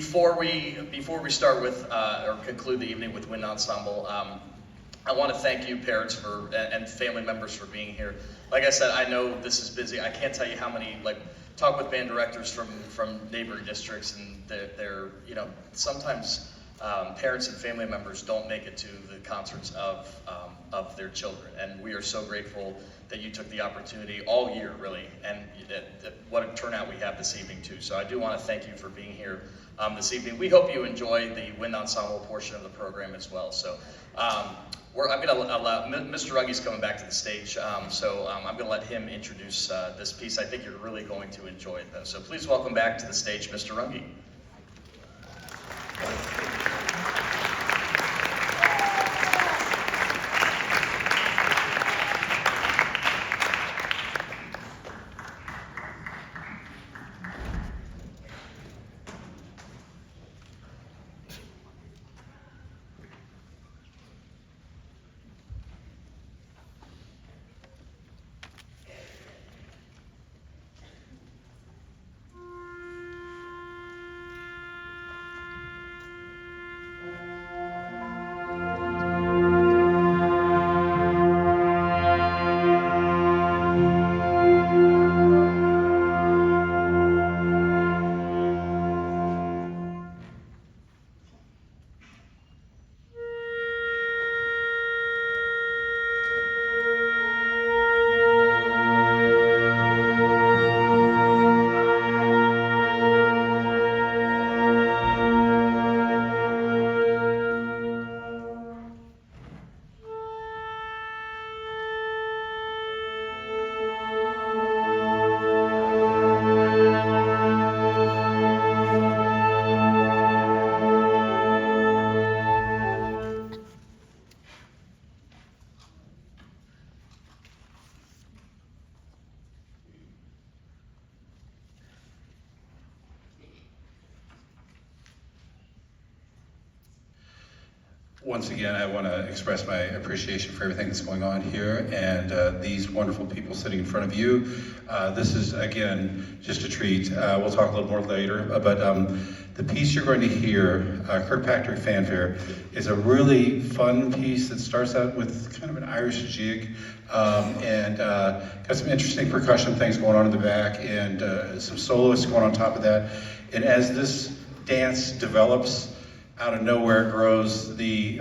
Before we start with or conclude the evening with Wind Ensemble, I want to thank you, parents, and family members for being here. Like I said, I know this is busy. I can't tell you how many talk with band directors from neighboring districts, and they're sometimes parents and family members don't make it to the concerts of their children, and we are so grateful that you took the opportunity all year, really, and what a turnout we have this evening too. So I do want to thank you for being here this evening. We hope you enjoy the Wind Ensemble portion of the program as well. So I'm going to allow, Mr. Ruggi's coming back to the stage, so I'm going to let him introduce this piece. I think you're really going to enjoy it though. So please welcome back to the stage, Mr. Ruggi. Once again, I want to express my appreciation for everything that's going on here and these wonderful people sitting in front of you. This is, again, just a treat. We'll talk a little more later, but the piece you're going to hear, Kirkpatrick Fanfare, is a really fun piece that starts out with kind of an Irish jig and got some interesting percussion things going on in the back and some soloists going on top of that. And as this dance develops, out of nowhere grows the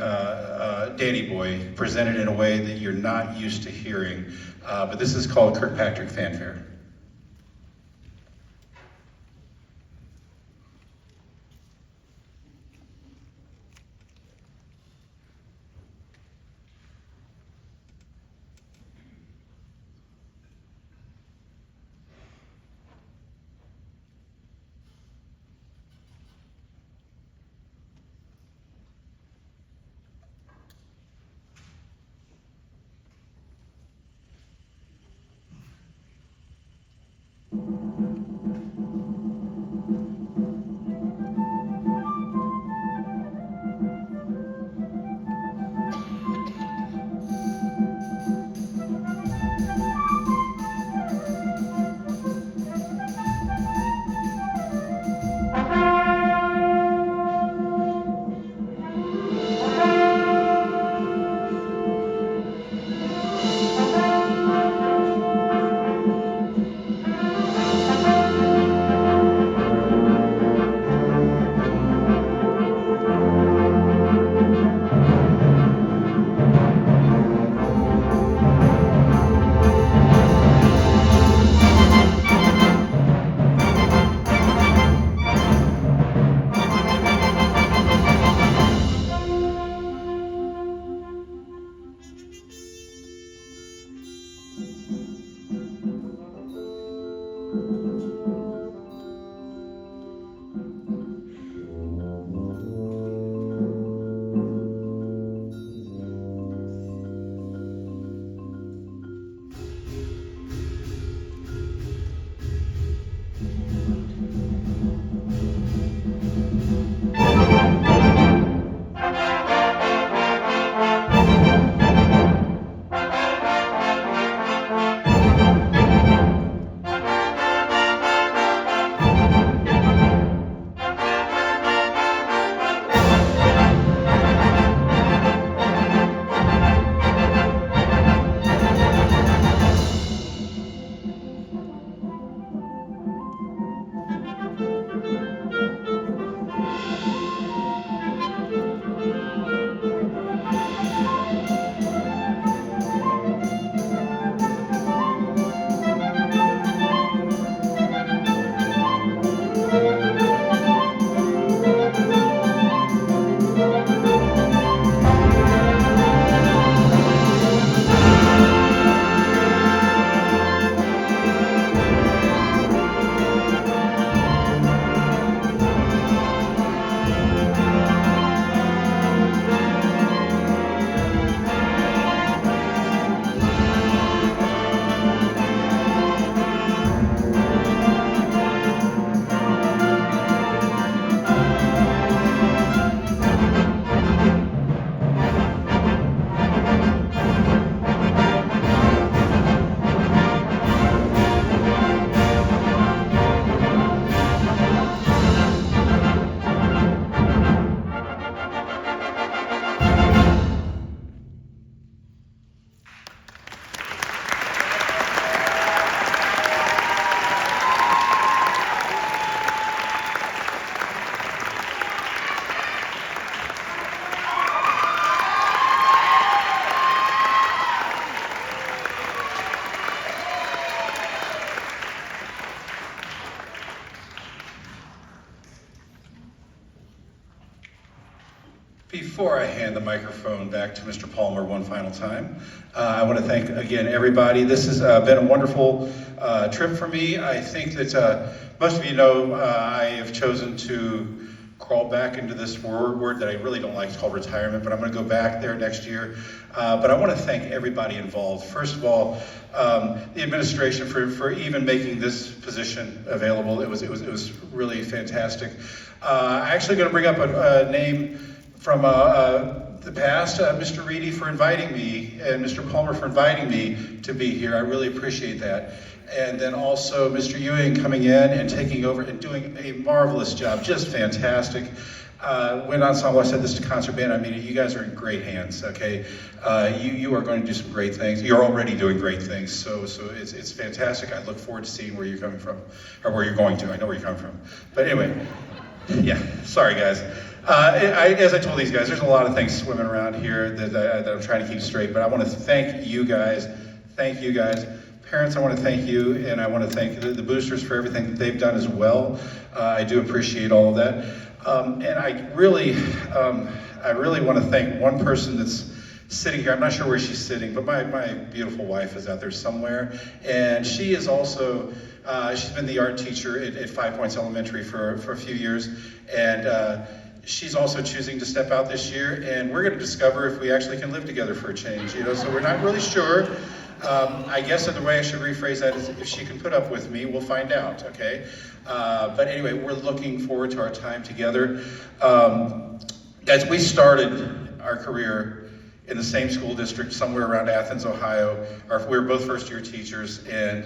Danny Boy, presented in a way that you're not used to hearing. But this is called Kirkpatrick Fanfare. Before I hand the microphone back to Mr. Palmer one final time, I want to thank again everybody. This has been a wonderful trip for me. I think that most of you know I have chosen to crawl back into this word that I really don't like. It's called retirement, but I'm going to go back there next year. But I want to thank everybody involved. First of all, the administration for even making this position available. It was really fantastic. I'm actually going to bring up a name from the past, Mr. Reedy for inviting me, and Mr. Palmer for inviting me to be here. I really appreciate that. And then also Mr. Ewing coming in and taking over and doing a marvelous job, just fantastic. Wind Ensemble, I said this to concert band, I mean, you guys are in great hands, okay? You are going to do some great things. You're already doing great things, so it's fantastic. I look forward to seeing where you're coming from, or where you're going to. I know where you're coming from. But anyway, yeah, sorry guys. As I told these guys, there's a lot of things swimming around here that I'm trying to keep straight, but I want to thank you guys. Thank you guys. Parents, I want to thank you, and I want to thank the boosters for everything that they've done as well. I do appreciate all of that. And I really want to thank one person that's sitting here. I'm not sure where she's sitting, but my beautiful wife is out there somewhere. And she is also, she's been the art teacher at 5 Points Elementary for a few years. And she's also choosing to step out this year, and we're going to discover if we actually can live together for a change, you know, so we're not really sure. I guess the way I should rephrase that is if she can put up with me, we'll find out, okay? But anyway, we're looking forward to our time together. Guys, we started our career in the same school district somewhere around Athens, Ohio. We were both first-year teachers, and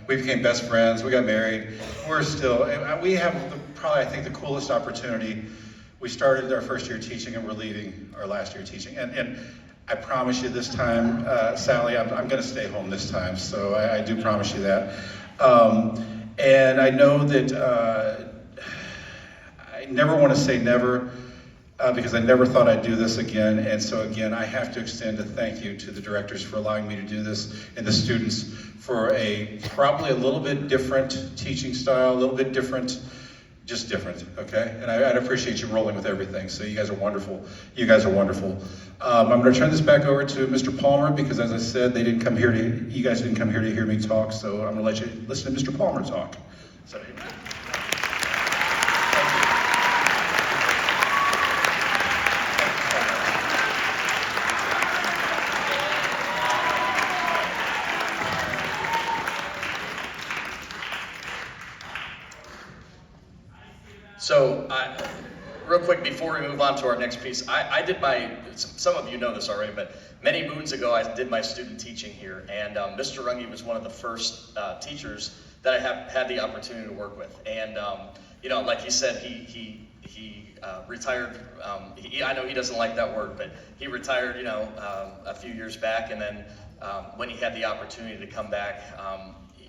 we became best friends. We got married. We have probably, I think, the coolest opportunity. We started our first year teaching, and we're leaving our last year teaching. And I promise you this time, Sally, I'm going to stay home this time, so I do promise you that. And I know that I never want to say never, because I never thought I'd do this again. And so again, I have to extend a thank you to the directors for allowing me to do this, and the students for probably a little bit different teaching style, a little bit different, just different, okay? And I'd appreciate you rolling with everything. So you guys are wonderful. You guys are wonderful. I'm going to turn this back over to Mr. Palmer, because as I said, you guys didn't come here to hear me talk, so I'm going to let you listen to Mr. Palmer talk. So, So, real quick before we move on to our next piece, I did some of you know this already, but many moons ago I did my student teaching here, and Mr. Runge was one of the first teachers that I had the opportunity to work with. And you know, like he said, he retired. I know he doesn't like that word, but he retired, you know, a few years back, and then when he had the opportunity to come back,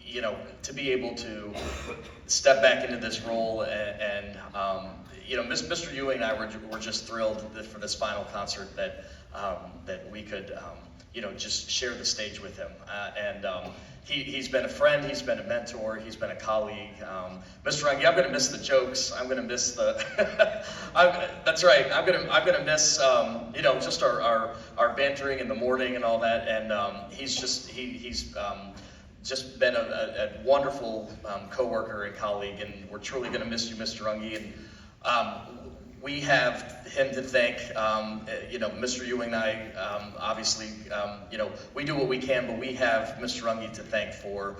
you know, to be able to step back into this role and you know, Mr. Ewing and I were just thrilled for this final concert that we could, you know, just share the stage with him. He's been a friend, he's been a mentor, he's been a colleague. Mr. Runge, I'm going to miss the jokes. I'm going to miss the. That's right. I'm going to miss, you know, just our bantering in the morning and all that. And he's just been a wonderful coworker and colleague, and we're truly going to miss you, Mr. Runge. And we have him to thank. You know, Mr. Ewing and I, obviously, you know, we do what we can, but we have Mr. Runge to thank for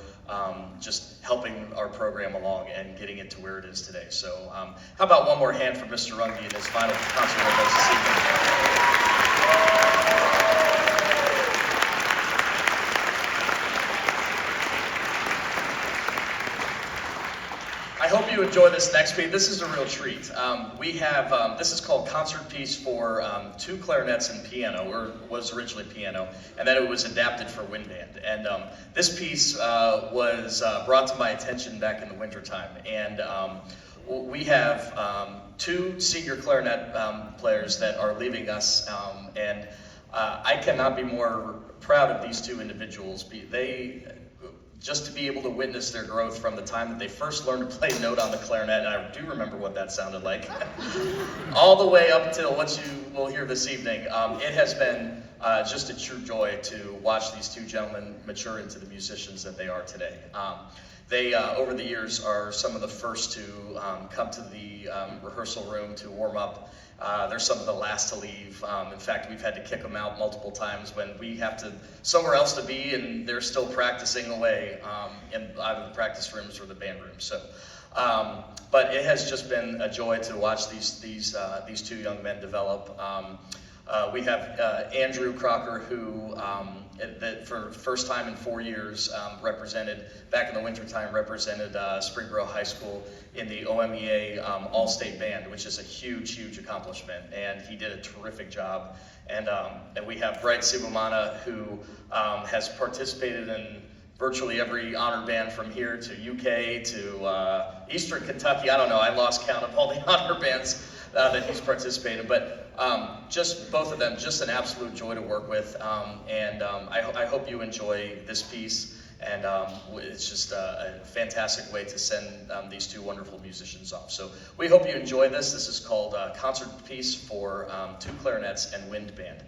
just helping our program along and getting it to where it is today. So, how about one more hand for Mr. Runge in his final concert with us this evening? I hope you enjoy this next piece. This is a real treat. We have, this is called Concertpiece for 2 clarinets and piano, or was originally piano, and then it was adapted for wind band. And this piece was brought to my attention back in the wintertime. And we have 2 senior clarinet players that are leaving us, and I cannot be more proud of these 2 individuals. They just to be able to witness their growth from the time that they first learned to play note on the clarinet, and I do remember what that sounded like, all the way up till what you will hear this evening. It has been just a true joy to watch these two gentlemen mature into the musicians that they are today. They, over the years, are some of the first to come to the rehearsal room to warm up. They're some of the last to leave. In fact, we've had to kick them out multiple times when we have to somewhere else to be, and they're still practicing away in either the practice rooms or the band rooms. So, but it has just been a joy to watch these two young men develop. We have Andrew Crocker, who for the first time in 4 years represented, back in the wintertime, represented Springboro High School in the OMEA All-State Band, which is a huge, huge accomplishment, and he did a terrific job. And we have Bright Sibumana, who has participated in virtually every honor band from here to UK to Eastern Kentucky. I don't know, I lost count of all the honor bands that he's participated, but just both of them, just an absolute joy to work with, and I hope you enjoy this piece, and it's just a fantastic way to send these two wonderful musicians off. So we hope you enjoy this. This is called Concertpiece for two clarinets and wind band.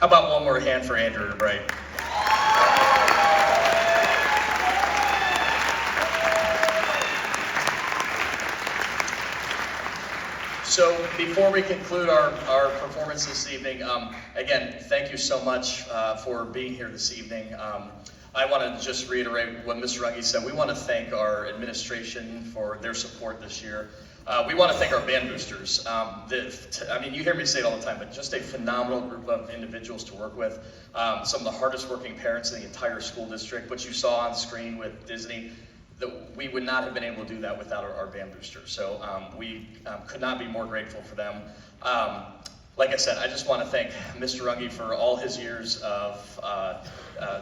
How about one more hand for Andrew and Bright? So before we conclude our performance this evening, again, thank you so much for being here this evening. I want to just reiterate what Mr. Runge said. We want to thank our administration for their support this year. We want to thank our band boosters. I mean, you hear me say it all the time, but just a phenomenal group of individuals to work with. Some of the hardest working parents in the entire school district. What you saw on screen with Disney, that we would not have been able to do that without our band boosters. So we could not be more grateful for them. Like I said, I just want to thank Mr. Runge for all his years of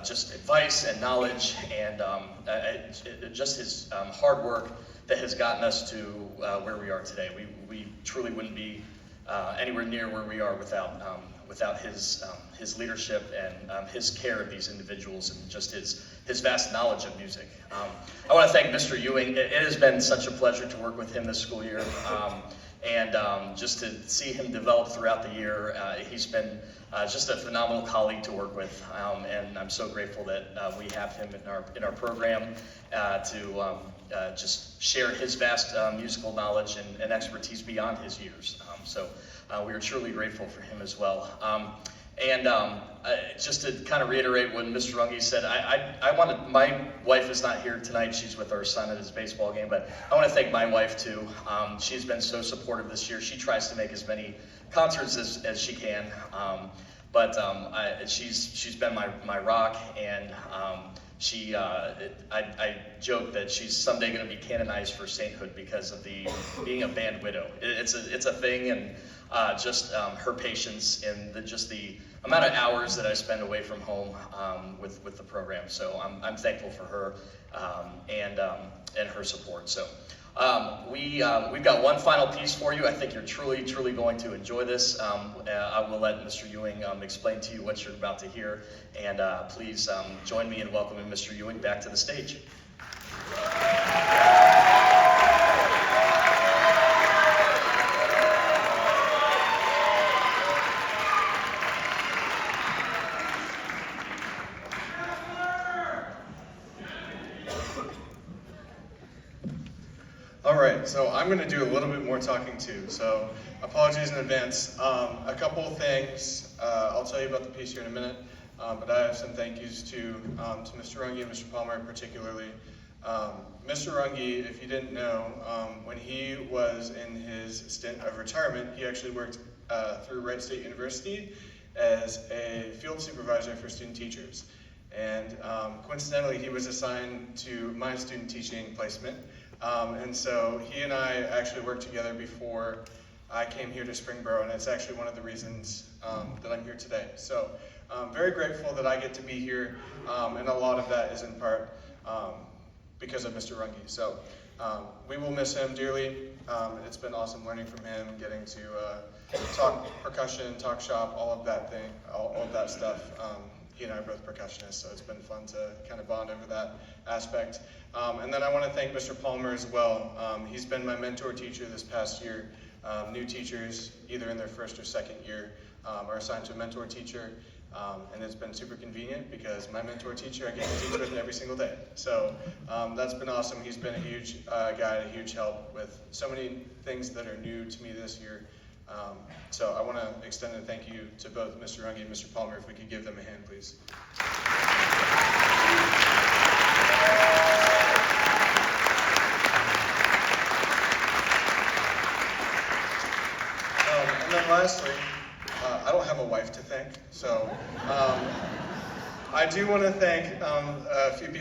just advice and knowledge and just his hard work that has gotten us to where we are today. We truly wouldn't be anywhere near where we are without his leadership and his care of these individuals and just his vast knowledge of music. I want to thank Mr. Ewing. It has been such a pleasure to work with him this school year. And just to see him develop throughout the year, he's been just a phenomenal colleague to work with, and I'm so grateful that we have him in our program to just share his vast musical knowledge and expertise beyond his years. So we are truly grateful for him as well. Just to kind of reiterate what Mr. Runge said, my wife is not here tonight. She's with our son at his baseball game, but I want to thank my wife too. She's been so supportive this year. She tries to make as many concerts as she can, but she's been my rock, and I joke that she's someday going to be canonized for sainthood because of being a band widow. It's a thing, and just her patience and the amount of hours that I spend away from home with the program. So I'm thankful for her and her support. So we've got one final piece for you. I think you're truly going to enjoy this. I will let Mr. Ewing explain to you what you're about to hear, and please join me in welcoming Mr. Ewing back to the stage. All right, so I'm going to do a little bit more talking too, so apologies in advance. A couple of things, I'll tell you about the piece here in a minute, but I have some thank yous to Mr. Runge and Mr. Palmer particularly. Mr. Runge, if you didn't know, when he was in his stint of retirement, he actually worked through Wright State University as a field supervisor for student teachers. And coincidentally, he was assigned to my student teaching placement. And so he and I actually worked together before I came here to Springboro, and it's actually one of the reasons that I'm here today. So I'm very grateful that I get to be here, and a lot of that is in part because of Mr. Runge. So we will miss him dearly. It's been awesome learning from him, getting to talk percussion, talk shop, all of that stuff. He and I are both percussionists, so it's been fun to kind of bond over that aspect. And then I want to thank Mr. Palmer as well. He's been my mentor teacher this past year. New teachers, either in their first or second year, are assigned to a mentor teacher. And it's been super convenient because my mentor teacher I get to teach with every single day. So that's been awesome. He's been a huge guide, a huge help with so many things that are new to me this year. So I want to extend a thank you to both Mr. Runge and Mr. Palmer. If we could give them a hand, please. And then lastly, I don't have a wife to thank, so I do want to thank a few people.